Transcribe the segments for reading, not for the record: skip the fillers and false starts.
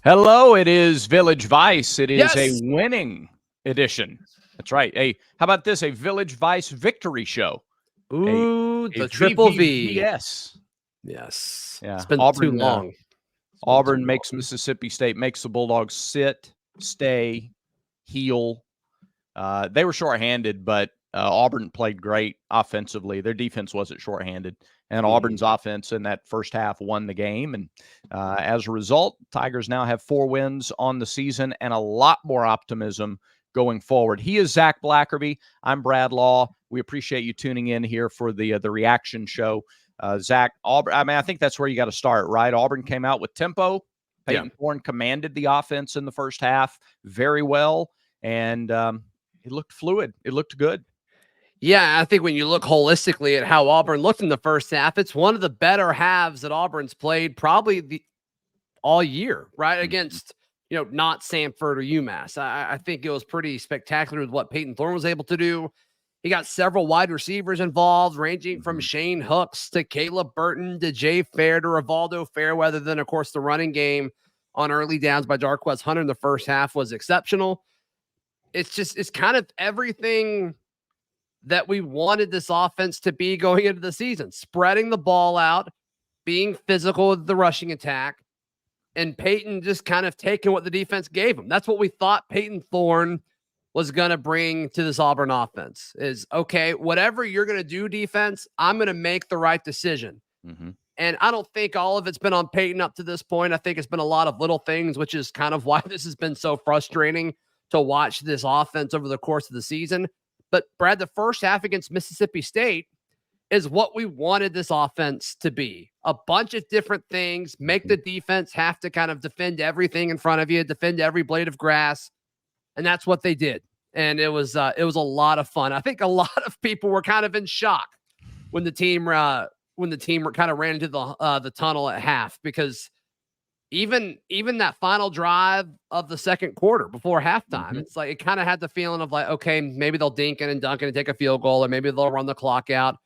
Hello, it is Village Vice. It is a Yes. winning edition. That's right. How about this? A Village Vice victory show. Ooh, A the triple V. VVVS. Yes. Yeah. It's been too Auburn long. Auburn makes Mississippi State, makes the Bulldogs sit, stay, heel. They were shorthanded, but Auburn played great offensively. Their defense wasn't shorthanded, and Auburn's offense in that first half won the game. And as a result, Tigers now have 4 wins on the season and a lot more optimism going forward. He is Zach Blackerby. I'm Brad Law. We appreciate you tuning in here for the reaction show. Zach, Auburn. I think that's where you got to start, right? Auburn came out with tempo. Payton Thorne commanded the offense in the first half very well, and it looked fluid. It looked good. Yeah, I think when you look holistically at how Auburn looked in the first half, it's one of the better halves that Auburn's played probably all year, right? Against, not Samford or UMass. I think it was pretty spectacular with what Payton Thorne was able to do. He got several wide receivers involved, ranging from Shane Hooks to Caleb Burton to Jay Fair to Rivaldo Fairweather. Then, of course, the running game on early downs by Darquez Hunter in the first half was exceptional. It's kind of everything that we wanted this offense to be going into the season, spreading the ball out, being physical with the rushing attack, and Payton just kind of taking what the defense gave him. That's what we thought Payton Thorne was going to bring to this Auburn offense is, okay, whatever you're going to do defense, I'm going to make the right decision. And I don't think all of it's been on Payton up to this point. I think it's been a lot of little things, which is kind of why this has been so frustrating to watch this offense over the course of the season. But Brad, the first half against Mississippi State is what we wanted this offense to be. A bunch of different things, make the defense have to kind of defend everything in front of you, defend every blade of grass. And that's what they did. And it was a lot of fun. I think a lot of people were kind of in shock when the team kind of ran into the tunnel at half, because even that final drive of the second quarter before halftime, it's like it kind of had the feeling of like, okay, maybe they'll dink it and dunk it and take a field goal, or maybe they'll run the clock out.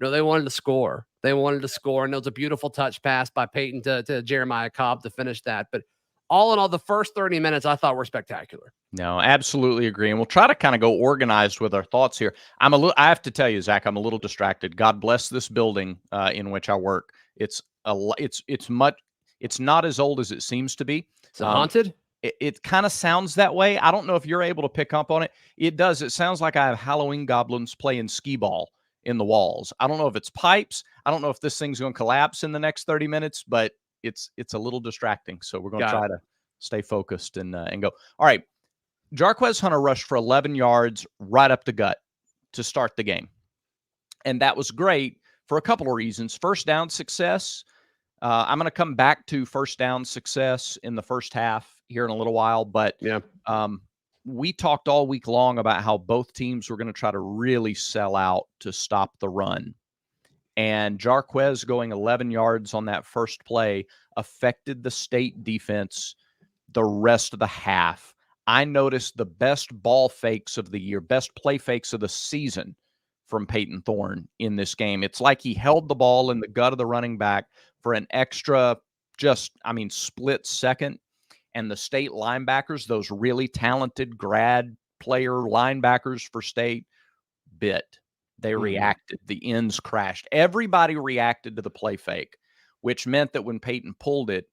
No, they wanted to score. And it was a beautiful touch pass by Payton to Jeremiah Cobb to finish that. But all in all, the first 30 minutes I thought were spectacular. No, absolutely agree. And we'll try to kind of go organized with our thoughts here. I have to tell you, Zach, I'm a little distracted. God bless this building in which I work. It's not as old as it seems to be. Is it haunted? It kind of sounds that way. I don't know if you're able to pick up on it. It does. It sounds like I have Halloween goblins playing skee ball in the walls. I don't know if it's pipes. I don't know if this thing's going to collapse in the next 30 minutes, but it's a little distracting. So we're going to try to stay focused and go. All right. Darquez Hunter rushed for 11 yards right up the gut to start the game. And that was great for a couple of reasons. First down success. I'm going to come back to first down success in the first half here in a little while. But we talked all week long about how both teams were going to try to really sell out to stop the run. And Darquez going 11 yards on that first play affected the state defense the rest of the half. I noticed the best ball fakes of the year, best play fakes of the season from Payton Thorne in this game. It's like he held the ball in the gut of the running back for an extra split second. And the state linebackers, those really talented grad player linebackers for state, they reacted. The ends crashed. Everybody reacted to the play fake, which meant that when Payton pulled it,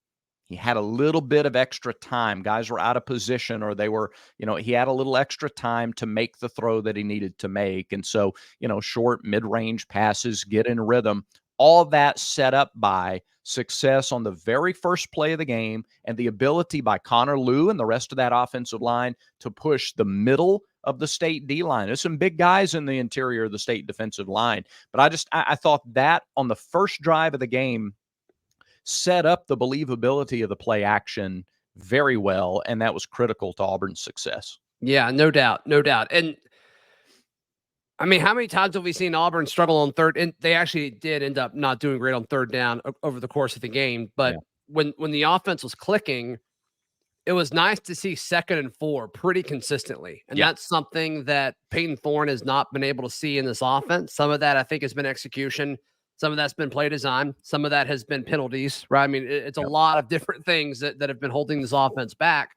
he had a little bit of extra time. Guys were out of position, or they were, he had a little extra time to make the throw that he needed to make. And so, short, mid-range passes, get in rhythm, all that set up by success on the very first play of the game and the ability by Connor Liu and the rest of that offensive line to push the middle of the state D-line. There's some big guys in the interior of the state defensive line. But I thought that on the first drive of the game set up the believability of the play action very well, and that was critical to Auburn's success. Yeah, no doubt. And I mean, how many times have we seen Auburn struggle on third? And they actually did end up not doing great on third down over the course of the game. But when the offense was clicking, it was nice to see 2nd and 4 pretty consistently. And that's something that Payton Thorne has not been able to see in this offense. Some of that, I think, has been execution. Some of that's been play design. Some of that has been penalties, right? I mean, it's a lot of different things that have been holding this offense back.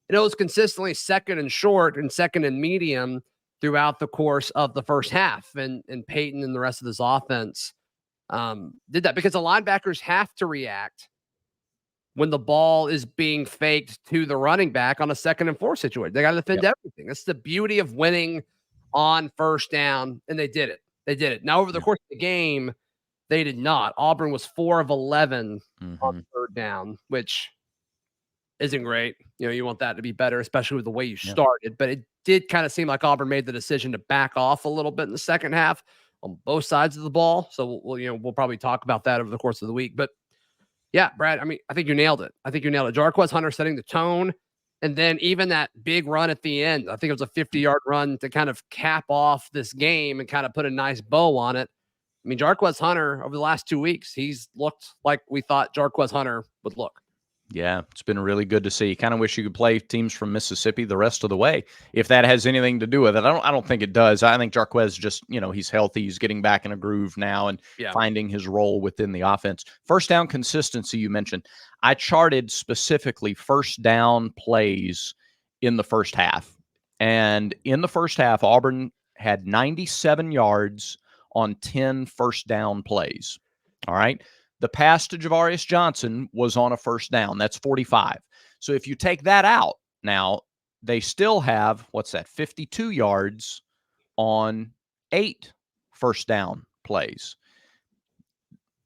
And it was consistently second and short and second and medium throughout the course of the first half. And Payton and the rest of this offense did that because the linebackers have to react when the ball is being faked to the running back on a 2nd and 4 situation. They got to defend everything. That's the beauty of winning on first down, and they did it. They did it. Now, over the course of the game, they did not. Auburn was 4 of 11 on 3rd down, which isn't great. You know, you want that to be better, especially with the way you started. But it did kind of seem like Auburn made the decision to back off a little bit in the second half on both sides of the ball. So we'll probably talk about that over the course of the week. But yeah, Brad, I mean, I think you nailed it. Jarquez Hunter setting the tone. And then even that big run at the end, I think it was a 50-yard run to kind of cap off this game and kind of put a nice bow on it. I mean, Jarquez Hunter, over the last 2 weeks, he's looked like we thought Jarquez Hunter would look. Yeah, it's been really good to see. Kind of wish you could play teams from Mississippi the rest of the way. If that has anything to do with it, I don't think it does. I think Jarquez just, he's healthy. He's getting back in a groove now and finding his role within the offense. First down consistency, you mentioned. I charted specifically first down plays in the first half. And in the first half, Auburn had 97 yards on 10 first down plays. All right. The pass to Javarius Johnson was on a first down. That's 45. So if you take that out, now they still have, 52 yards on 8 first down plays.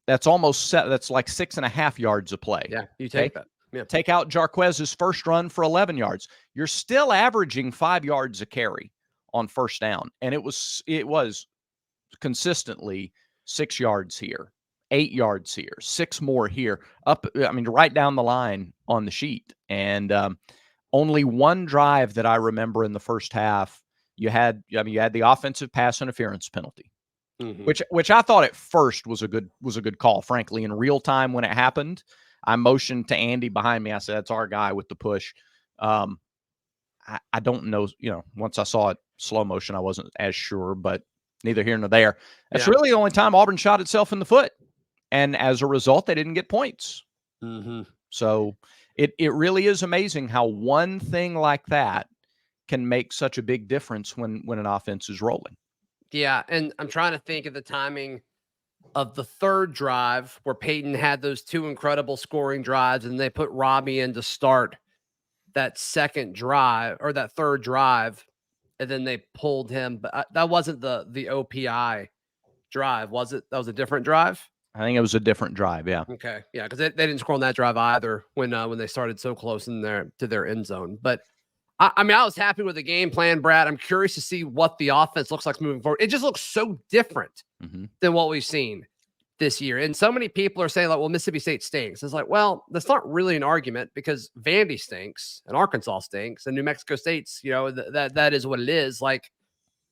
That's that's like 6.5 yards a play. Yeah, you take that. Yeah. Take out Jarquez's first run for 11 yards. You're still averaging 5 yards a carry on first down. And it was consistently 6 yards here, 8 yards here, 6 more here, right down the line on the sheet. And only one drive that I remember in the first half, you had the offensive pass interference penalty, which I thought at first was a good call. Frankly, in real time when it happened, I motioned to Andy behind me. I said, "That's our guy with the push." I don't know. Once I saw it slow motion, I wasn't as sure, but neither here nor there. That's really the only time Auburn shot itself in the foot. And as a result, they didn't get points. So it really is amazing how one thing like that can make such a big difference when an offense is rolling. Yeah, and I'm trying to think of the timing of the third drive where Payton had those 2 incredible scoring drives, and they put Robbie in to start that second drive or that third drive, and then they pulled him. But that wasn't the OPI drive, was it? That was a different drive? I think it was a different drive, yeah. Okay, yeah, because they didn't score on that drive either when they started so close in there to their end zone. But I was happy with the game plan, Brad. I'm curious to see what the offense looks like moving forward. It just looks so different than what we've seen this year. And so many people are saying, like, well, Mississippi State stinks. It's like, well, that's not really an argument because Vandy stinks and Arkansas stinks and New Mexico State's, that is what it is. Like,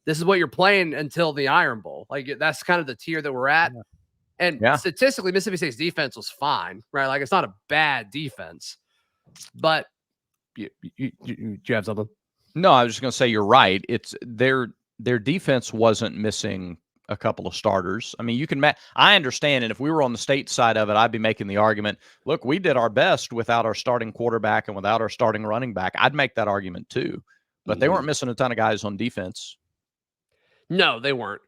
this is what you're playing until the Iron Bowl. Like, that's kind of the tier that we're at. And statistically, Mississippi State's defense was fine, right? Like, it's not a bad defense, but you have something? No, I was just going to say you're right. It's their defense wasn't missing a couple of starters. I mean, you can I understand, and if we were on the state side of it, I'd be making the argument, look, we did our best without our starting quarterback and without our starting running back. I'd make that argument too. But they weren't missing a ton of guys on defense. No, they weren't.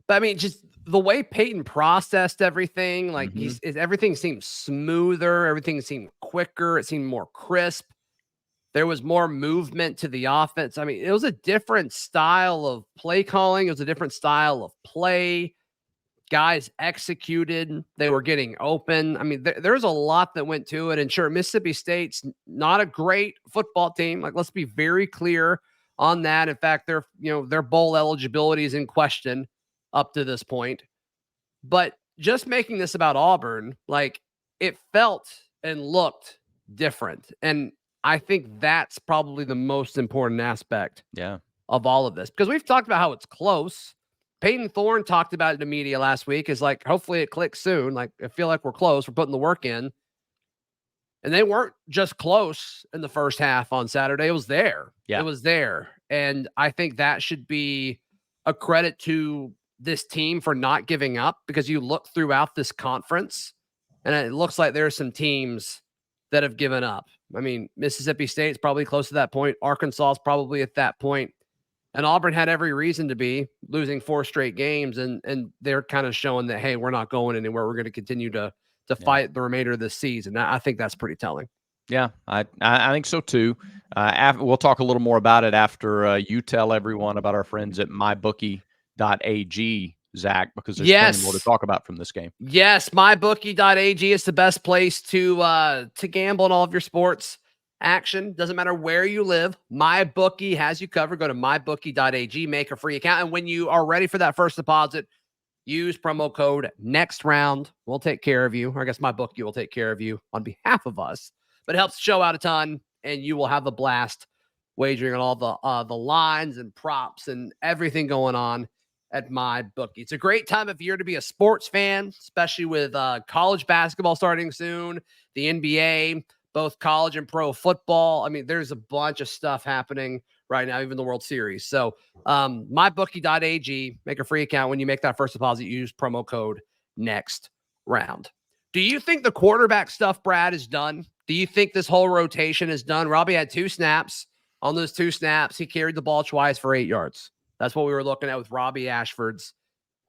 But I mean, just the way Payton processed everything, like everything seemed smoother, everything seemed quicker, it seemed more crisp. There was more movement to the offense. I mean, it was a different style of play calling. It was a different style of play. Guys executed. They were getting open. I mean, there's a lot that went to it. And sure, Mississippi State's not a great football team. Like, let's be very clear on that. In fact, their bowl eligibility is in question up to this point. But just making this about Auburn, like, it felt and looked different. And I think that's probably the most important aspect of all of this, because we've talked about how it's close. Payton Thorne talked about it in the media last week. Is like, hopefully it clicks soon. Like, I feel like we're close. We're putting the work in. And they weren't just close in the first half on Saturday. It was there. Yeah. It was there. And I think that should be a credit to this team for not giving up, because you look throughout this conference and it looks like there are some teams that have given up. I mean, Mississippi State's probably close to that point. Arkansas is probably at that point. And Auburn had every reason to be losing 4 straight games. And they're kind of showing that, hey, we're not going anywhere. We're going to continue to fight the remainder of the season. I think that's pretty telling. Yeah, I think so too. We'll talk a little more about it after you tell everyone about our friends at mybookie.ag, Zach, because there's plenty more to talk about from this game. Yes, mybookie.ag is the best place to gamble on all of your sports action. Doesn't matter where you live. MyBookie has you covered. Go to mybookie.ag, make a free account, and when you are ready for that first deposit, use promo code next round. We'll take care of you. Or I guess MyBookie will take care of you on behalf of us. But it helps show out a ton, and you will have a blast wagering on all the lines and props and everything going on at MyBookie. It's a great time of year to be a sports fan, especially with college basketball starting soon, the NBA, both college and pro football. I mean, there's a bunch of stuff happening right now, even the World Series. So mybookie.ag, make a free account. When you make that first deposit, use promo code next round. Do you think the quarterback stuff, Brad, is done? Do you think this whole rotation is done? Robbie had 2 snaps. On those 2 snaps, he carried the ball twice for 8 yards. That's what we were looking at with Robbie Ashford's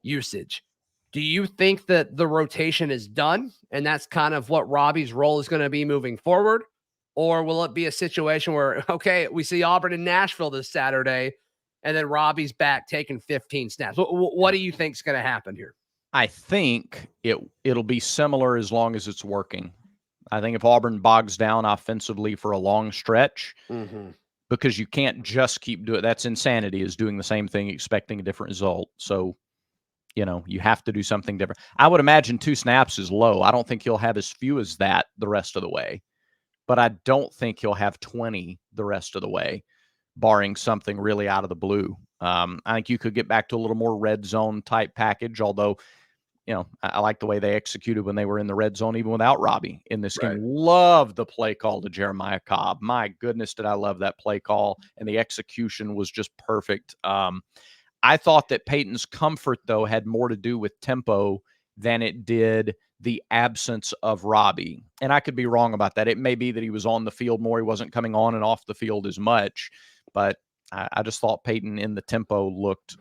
usage. Do you think that the rotation is done and that's kind of what Robbie's role is going to be moving forward? Or will it be a situation where, okay, we see Auburn and Nashville this Saturday and then Robbie's back taking 15 snaps? What do you think is going to happen here? I think it'll be similar as long as it's working. I think if Auburn bogs down offensively for a long stretch, because you can't just keep doing it. That's insanity, is doing the same thing, expecting a different result. So, you have to do something different. I would imagine 2 snaps is low. I don't think he'll have as few as that the rest of the way, but I don't think he'll have 20 the rest of the way, barring something really out of the blue. I think you could get back to a little more red zone type package, although, I like the way they executed when they were in the red zone, even without Robbie in this game. Love the play call to Jeremiah Cobb. My goodness, did I love that play call, and the execution was just perfect. I thought that Payton's comfort, though, had more to do with tempo than it did the absence of Robbie. And I could be wrong about that. It may be that he was on the field more. He wasn't coming on and off the field as much. But I just thought Payton in the tempo looked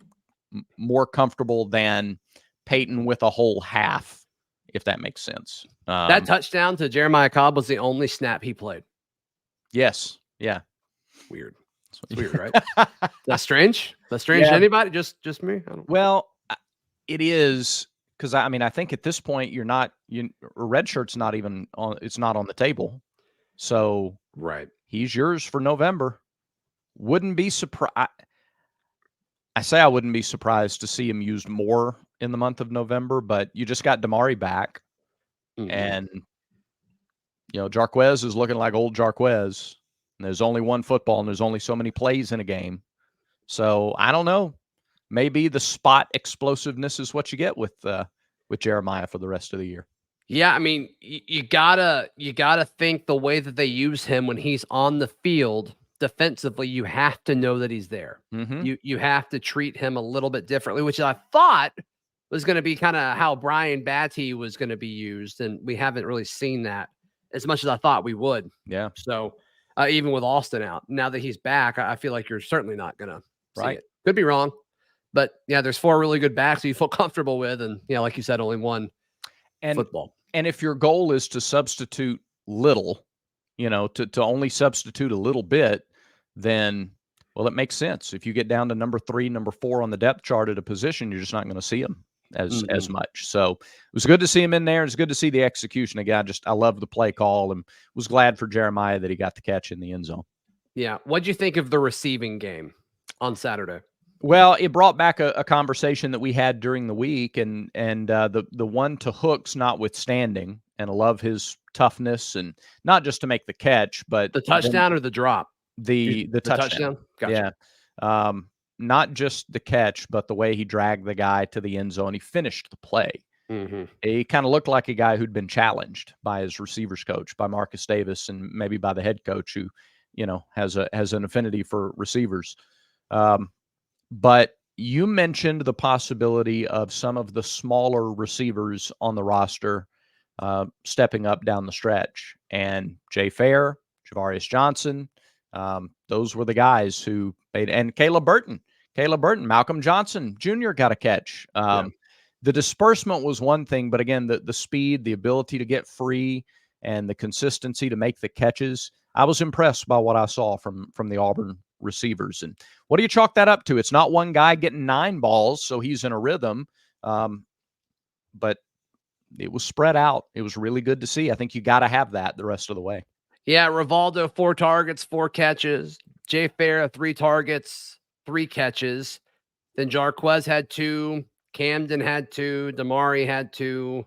more comfortable than Payton with a whole half, if that makes sense. That touchdown to Jeremiah Cobb was the only snap he played. Yes. Yeah. Weird. It's weird, right? That's strange. That's strange to anybody? Just me? Well, it is, because I think at this point red shirt's not even on. It's not on the table. So he's yours for November. Wouldn't be surprised. I say I wouldn't be surprised to see him used more in the month of November, but you just got Damari back, and Jarquez is looking like old Jarquez. And there's only one football, and there's only so many plays in a game. So I don't know. Maybe the spot explosiveness is what you get with Jeremiah for the rest of the year. Yeah, I mean, you gotta think the way that they use him when he's on the field defensively. You have to know that he's there. You have to treat him a little bit differently, which I thought was going to be kind of how Brian Batty was going to be used, and we haven't really seen that as much as I thought we would. Yeah. So even with Austin out, now that he's back, I feel like you're certainly not going to see it. Could be wrong, but yeah, there's 4 really good backs that you feel comfortable with, and like you said, only one football. And if your goal is to substitute little, to only substitute a little bit, then, well, it makes sense. If you get down to number 3, number 4 on the depth chart at a position, you're just not going to see them as much. So it was good to see him in there. It's good to see the execution again. I love the play call, and was glad for Jeremiah that he got the catch in the end zone. Yeah. What'd you think of the receiving game on Saturday? Well, it brought back a conversation that we had during the week, and the one to Hooks notwithstanding, and I love his toughness, and not just to make the catch, but the touchdown or the drop. The touchdown. Gotcha. Yeah. Not just the catch, but the way he dragged the guy to the end zone. He finished the play. He kind of looked like a guy who'd been challenged by his receivers coach, by Marcus Davis, and maybe by the head coach who, has an affinity for receivers. But You mentioned the possibility of some of the smaller receivers on the roster stepping up down the stretch. And Jay Fair, Javarius Johnson, those were the guys who made, and Caleb Burton, Malcolm Johnson Jr. got a catch. The disbursement was one thing, but again, the speed, the ability to get free, and the consistency to make the catches, I was impressed by what I saw from the Auburn receivers. And what do you chalk that up to? It's not one guy getting 9 balls, so he's in a rhythm, but it was spread out. It was really good to see. I think you got to have that the rest of the way. Yeah, Rivaldo, 4 targets, 4 catches. Jay Fair, 3 targets, 3 catches. Then Jarquez had 2. Camden had 2. Damari had 2.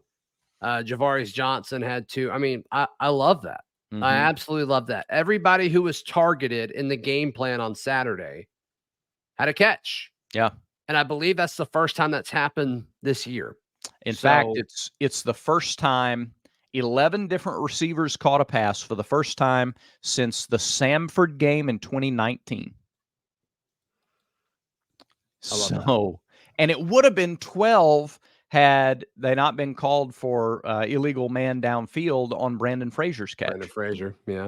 Javarius Johnson had 2. I mean, I love that. I absolutely love that. Everybody who was targeted in the game plan on Saturday had a catch. Yeah. And I believe that's the first time that's happened this year. In fact, it's the first time 11 different receivers caught a pass for the first time since the Samford game in 2019. So, and it would have been 12 had they not been called for illegal man downfield on Brandon Frazier's catch. Brandon Frazier, yeah.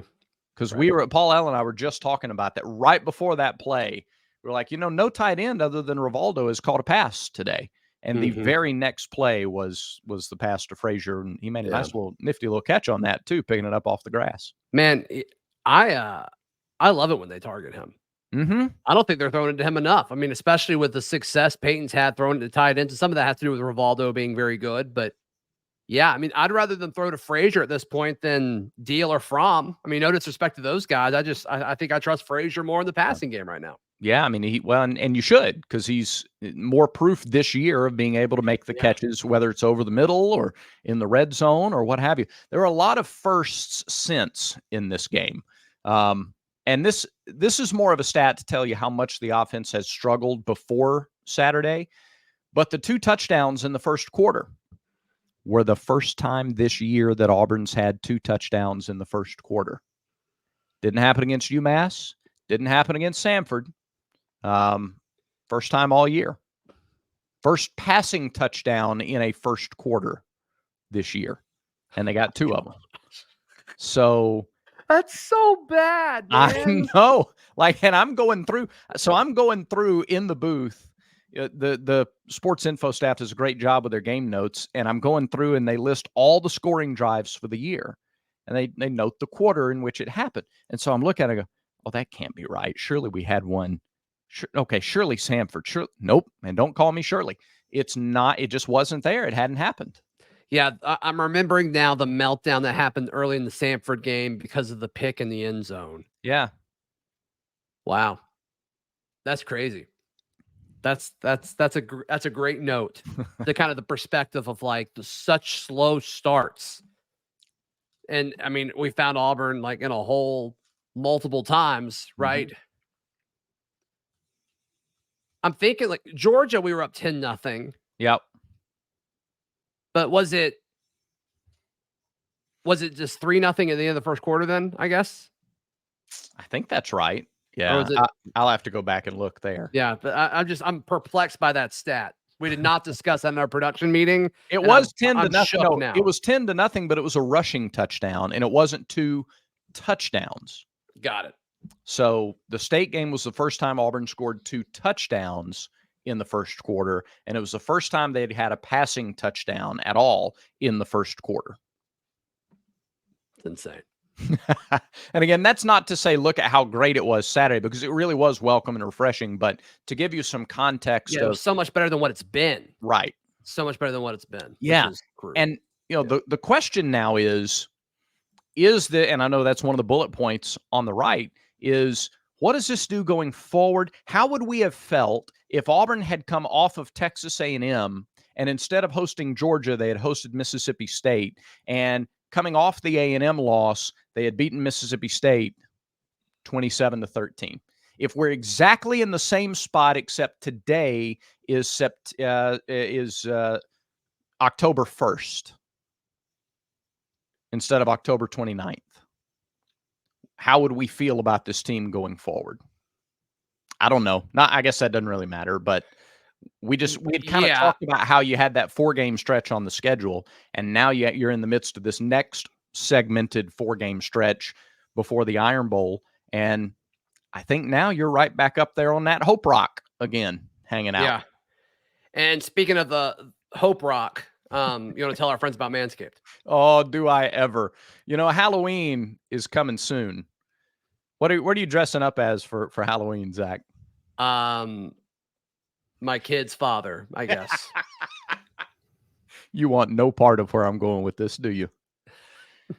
Because Paul Allen and I were just talking about that right before that play. We're like, no tight end other than Rivaldo has caught a pass today. And the very next play was the pass to Frazier, and he made a nice little nifty little catch on that too, picking it up off the grass. Man, I love it when they target him. I don't think they're throwing it to him enough. I mean, especially with the success Payton's had throwing it to tight ends. Some of that has to do with Rivaldo being very good, but yeah, I mean, I'd rather them throw to Frazier at this point than Deal or Fromm. I mean, no disrespect to those guys. I think I trust Frazier more in the passing game right now. Yeah, I mean, and you should, because he's more proof this year of being able to make the catches, whether it's over the middle or in the red zone or what have you. There are a lot of firsts since in this game. And this is more of a stat to tell you how much the offense has struggled before Saturday. But the 2 touchdowns in the first quarter were the first time this year that Auburn's had 2 touchdowns in the first quarter. Didn't happen against UMass. Didn't happen against Samford. First time all year. First passing touchdown in a first quarter this year. And they got 2 of them. So that's so bad, man. I know. And I'm going through. So I'm going through in the booth. The sports info staff does a great job with their game notes. And I'm going through and they list all the scoring drives for the year. And they note the quarter in which it happened. And so I'm looking at it and I go, oh, that can't be right. Surely we had one. Okay, surely Samford. Sure. Nope. And don't call me Shirley. It's not. It just wasn't there. It hadn't happened. Yeah, I'm remembering now the meltdown that happened early in the Samford game because of the pick in the end zone. Yeah. Wow. That's crazy. That's a great note. The kind of the perspective of such slow starts. And I mean, we found Auburn in a hole multiple times, right? I'm thinking Georgia, we were up 10-0. Yep. But was it just 3-0 at the end of the first quarter then, I guess? I think that's right. Yeah. I'll have to go back and look there. Yeah, but I'm perplexed by that stat. We did not discuss that in our production meeting. It was 10-0. No, it was 10-0, but it was a rushing touchdown, and it wasn't 2 touchdowns. Got it. So the state game was the first time Auburn scored 2 touchdowns in the first quarter, and it was the first time they'd had a passing touchdown at all in the first quarter. It's insane. And again, that's not to say look at how great it was Saturday, because it really was welcome and refreshing, but to give you some context, it was so much better than what it's been. Right. So much better than what it's been. Yeah. And the question now is and I know that's one of the bullet points on the right, is what does this do going forward? How would we have felt if Auburn had come off of Texas A&M and instead of hosting Georgia, they had hosted Mississippi State, and coming off the A&M loss, they had beaten Mississippi State 27-13. If we're exactly in the same spot, except today is October 1st instead of October 29th, how would we feel about this team going forward? I don't know. I guess that doesn't really matter, but We had kind of talked about how you had that 4-game stretch on the schedule, and now you're in the midst of this next segmented 4-game stretch before the Iron Bowl, and I think now you're right back up there on that Hope Rock again, hanging out. Yeah. And speaking of the Hope Rock, you want to tell our friends about Manscaped? Oh, do I ever? Halloween is coming soon. What are you dressing up as for Halloween, Zach? My kid's father, I guess. You want no part of where I'm going with this, do you?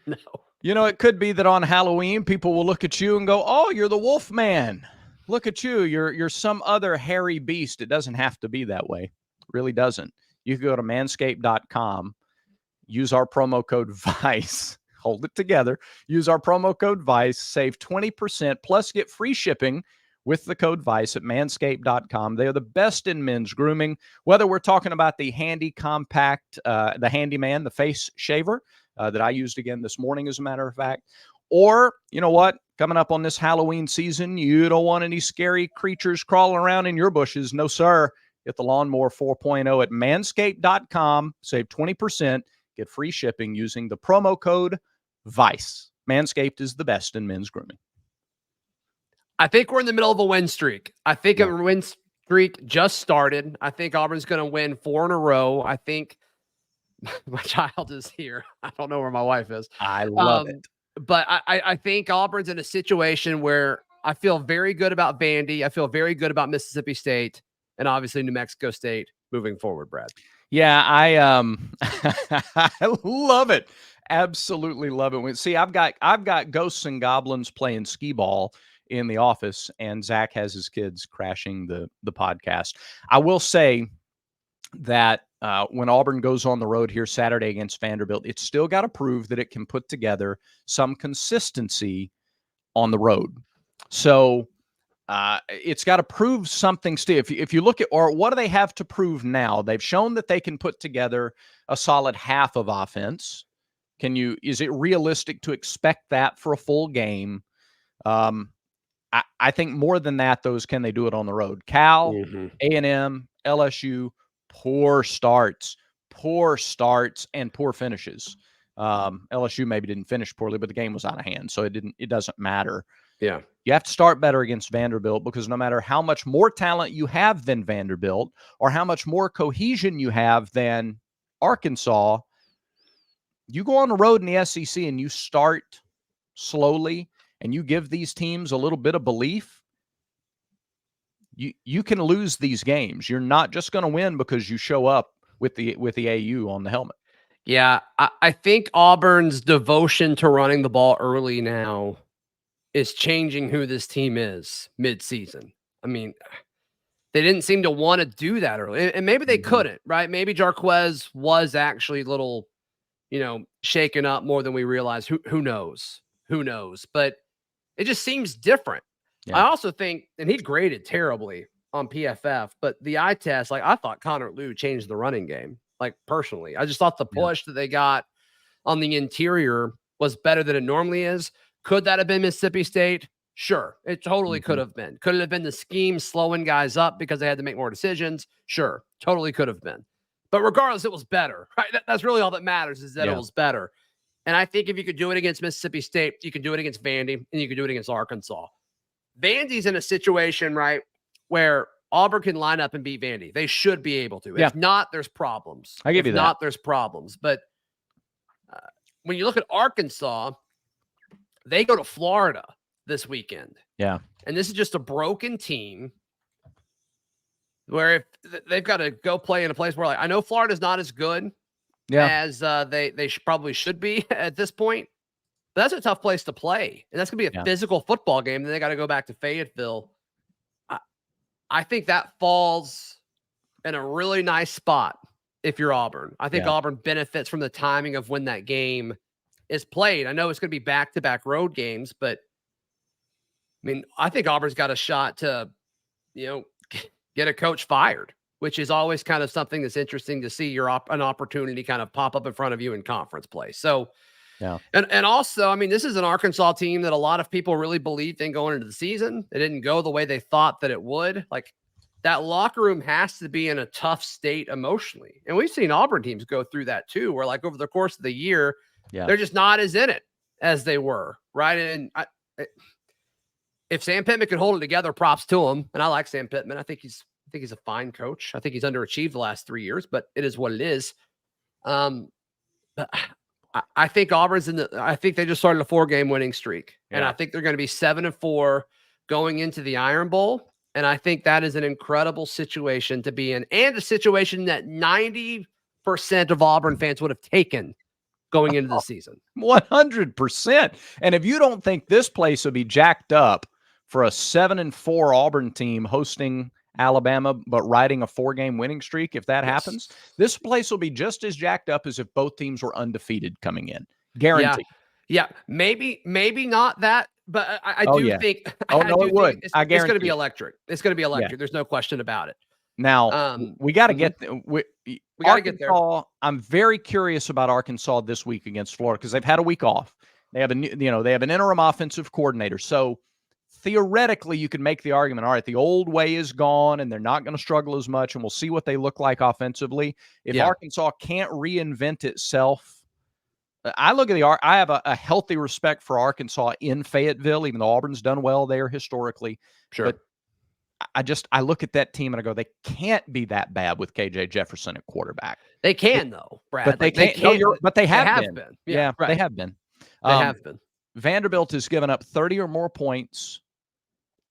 No. It could be that on Halloween, people will look at you and go, "Oh, you're the Wolf Man. Look at you. You're some other hairy beast." It doesn't have to be that way. It really doesn't. You can go to manscaped.com, use our promo code VICE, hold it together, use our promo code VICE, save 20%, plus get free shipping with the code VICE at manscaped.com. They are the best in men's grooming, whether we're talking about the handy compact, the Handyman, the face shaver that I used again this morning, as a matter of fact, or you know what? Coming up on this Halloween season, you don't want any scary creatures crawling around in your bushes. No, sir. Get the Lawnmower 4.0 at manscaped.com. Save 20%. Get free shipping using the promo code VICE. Manscaped is the best in men's grooming. I think we're in the middle of a win streak. I think a win streak just started. I think Auburn's going to win 4 in a row. I think my child is here. I don't know where my wife is. I love it. But I think Auburn's in a situation where I feel very good about Vandy. I feel very good about Mississippi State and obviously New Mexico State moving forward, Brad. Yeah, I I love it. Absolutely love it. See, I've got ghosts and goblins playing skee ball in the office, and Zach has his kids crashing the podcast. I will say that when Auburn goes on the road here Saturday against Vanderbilt, it's still got to prove that it can put together some consistency on the road. So it's got to prove something still. If you look at, or what do they have to prove now? They've shown that they can put together a solid half of offense. Is it realistic to expect that for a full game? I think more than that, can they do it on the road? Cal, A&M, LSU, poor starts, and poor finishes. LSU maybe didn't finish poorly, but the game was out of hand, so it doesn't matter. Yeah. You have to start better against Vanderbilt, because no matter how much more talent you have than Vanderbilt or how much more cohesion you have than Arkansas, you go on the road in the SEC and you start slowly and you give these teams a little bit of belief, you can lose these games. You're not just going to win because you show up with the AU on the helmet. Yeah, I think Auburn's devotion to running the ball early now is changing who this team is mid-season. I mean, they didn't seem to want to do that early, and maybe they couldn't, right? Maybe Jarquez was actually a little, shaken up more than we realized. Who knows? Who knows? But it just seems different. Yeah. I also think, and he graded terribly on PFF, but the eye test, I thought Connor Liu changed the running game. Personally, I just thought the push that they got on the interior was better than it normally is. Could that have been Mississippi State? Sure. It totally could have been. Could it have been the scheme slowing guys up because they had to make more decisions? Sure. Totally could have been. But regardless, it was better, right? That's really all that matters, is that it was better. And I think if you could do it against Mississippi State, you can do it against Vandy, and you can do it against Arkansas. Vandy's in a situation, right, where Auburn can line up and beat Vandy. They should be able to. If not, there's problems. I give you that. If not, there's problems. But when you look at Arkansas, they go to Florida this weekend. Yeah. And this is just a broken team where if they've got to go play in a place where, I know Florida's not as good as they probably should be at this point. But that's a tough place to play. And that's going to be a physical football game. Then they got to go back to Fayetteville. I think that falls in a really nice spot if you're Auburn. I think Auburn benefits from the timing of when that game is played. I know it's going to be back-to-back road games, but I think Auburn's got a shot to, get a coach fired, which is always kind of something that's interesting to see an opportunity kind of pop up in front of you in conference play. So, and also, this is an Arkansas team that a lot of people really believed in going into the season. It didn't go the way they thought that it would. that locker room has to be in a tough state emotionally. And we've seen Auburn teams go through that too, where like over the course of the year, they're just not as in it as they were. Right. And if Sam Pittman can hold it together, props to him. And I like Sam Pittman. I think he's a fine coach. I think he's underachieved the last 3 years, but it is what it is. But I think Auburn's I think they just started a 4-game winning streak. And I think they're going to be 7-4 going into the Iron Bowl. And I think that is an incredible situation to be in, and a situation that 90% of Auburn fans would have taken going into the season. 100%. And if you don't think this place will be jacked up for a 7-4 Auburn team hosting Alabama, but riding a 4-game winning streak, if that happens, this place will be just as jacked up as if both teams were undefeated coming in. Guaranteed. Yeah. Maybe not that, but I do think. Oh, no, it would. It's going to be electric. It's going to be electric. Yeah. There's no question about it. Now, we got to get we got to get there. I'm very curious about Arkansas this week against Florida because they've had a week off. They have they have an interim offensive coordinator. So theoretically, you could make the argument, all right, the old way is gone and they're not going to struggle as much, and we'll see what they look like offensively. If Arkansas can't reinvent itself, I look at I have a healthy respect for Arkansas in Fayetteville, even though Auburn's done well there historically. Sure. But I look at that team and I go, they can't be that bad with KJ Jefferson at quarterback. They can though, Brad. But they can't. But they have been. Yeah, right. They have been. They have been. Vanderbilt has given up 30 or more points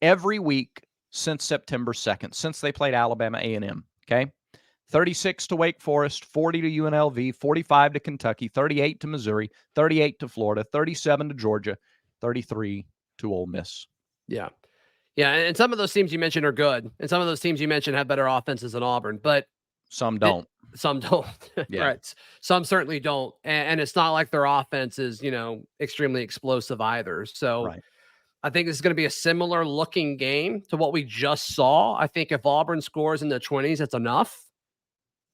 every week since September 2nd, since they played Alabama A&M. Okay, 36 to Wake Forest, 40 to UNLV, 45 to Kentucky, 38 to Missouri, 38 to Florida, 37 to Georgia, 33 to Ole Miss. Yeah. Yeah, and some of those teams you mentioned are good, and some of those teams you mentioned have better offenses than Auburn, but some don't. Some don't. Right. Some certainly don't, and it's not like their offense is, extremely explosive either. So I think this is going to be a similar looking game to what we just saw. I think if Auburn scores in the 20s, that's enough.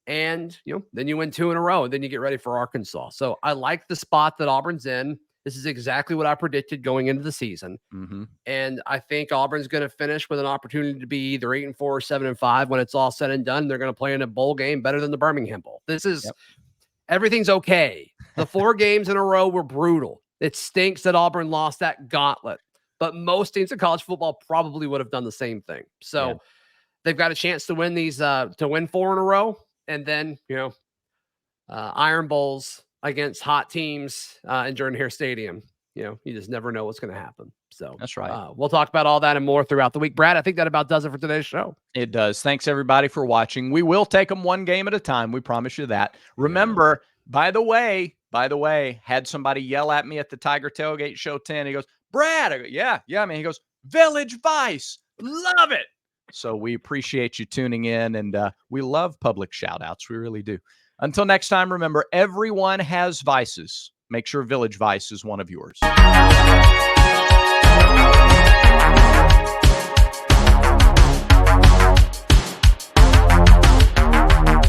And, then you win 2 in a row, and then you get ready for Arkansas. So I like the spot that Auburn's in. This is exactly what I predicted going into the season. Mm-hmm. And I think Auburn's going to finish with an opportunity to be either 8-4 or 7-5 when it's all said and done. They're going to play in a bowl game better than the Birmingham Bowl. This is everything's okay. The 4 games in a row were brutal. It stinks that Auburn lost that gauntlet, but most teams in college football probably would have done the same thing. So they've got a chance to win these, to win 4 in a row. And then, Iron Bowls against hot teams in Jordan-Hare Stadium. You just never know what's going to happen. So that's right. We'll talk about all that and more throughout the week. Brad, I think that about does it for today's show. It does. Thanks everybody for watching. We will take them one game at a time. We promise you that. Remember, by the way, had somebody yell at me at the Tiger Tailgate Show 10. He goes, Brad, I go, yeah, man. He goes, Village Vice. Love it. So we appreciate you tuning in, and we love public shout outs. We really do. Until next time, remember, everyone has vices. Make sure Village Vice is one of yours.